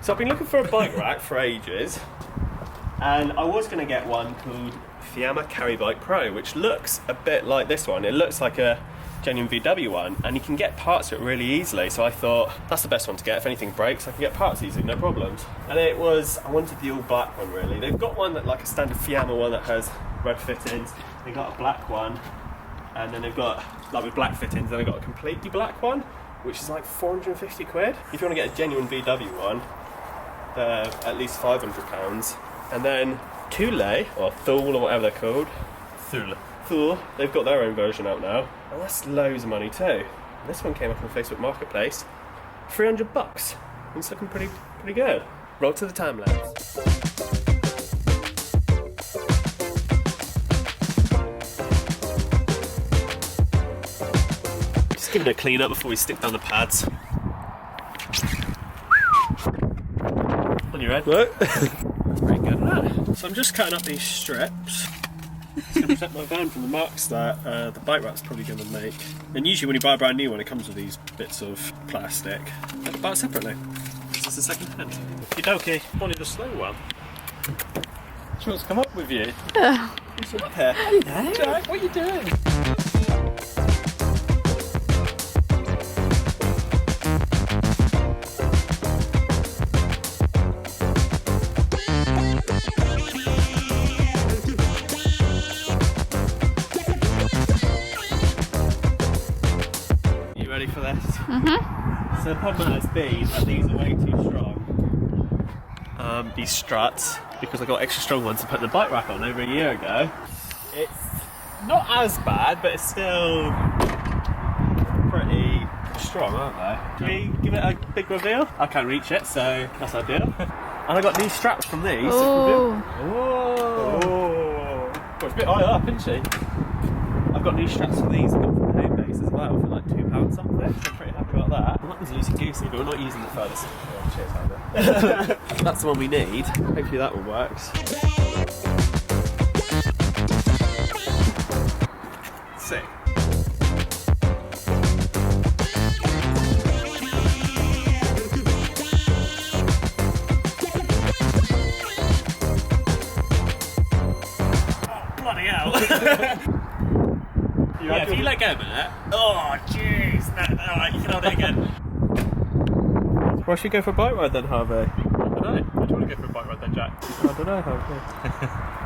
So I've been looking for a bike rack for ages, and I was going to get one called Fiamma Carry Bike Pro, which looks a bit like this one. It looks like a genuine VW one, and you can get parts to it really easily, so I thought that's the best one to get. If anything breaks, I can get parts easily, no problems. And I wanted the all black one really. They've got one that like a standard Fiamma one that has red fittings, they've got a black one, and then they've got, like with black fittings, then they've got a completely black one, which is like 450 quid. If you want to get a genuine VW one, they're at least £500. And then Thule, or Thule, or whatever they're called. Thule, they've got their own version out now, and that's loads of money too. And this one came up on Facebook Marketplace, $300. It's looking pretty good. Roll to the time lapse. Just give it a clean up before we stick down the pads. On your head. Look. That's pretty good, isn't it? So I'm just cutting up these strips. It's going to protect my van from the marks that the bike rack's probably going to make. And usually when you buy a brand new one, it comes with these bits of plastic. But I buy it separately. This is the second hand. Okie dokie, wanted a slow one. She wants to come up with you. What's up here? Hello. Jack, what are you doing? Ready for this? Mm-hmm. So the problem has been that these are way too strong. These struts, because I got extra strong ones to put the bike rack on over a year ago. It's not as bad, but it's still pretty strong, aren't they? Can we give it a big reveal? I can't reach it, so that's ideal. And I got these straps from these. Oh. Whoa! Well, it's a bit high up, isn't she? I've got new straps for these. I got from the home base as well for like £2 something. So I'm pretty happy about that. Well, that was loosey goosey, but we're not using the furthest. Oh, cheers, Hannah. That's the one we need. Hopefully that one works. Sick. Oh, bloody hell. Yeah, if you let go a minute. Oh, jeez. Alright, you can hold it again. Why should you go for a bike ride then, Harvey? I don't know. Why do you want to go for a bike ride then, Jack? I don't know, Harvey.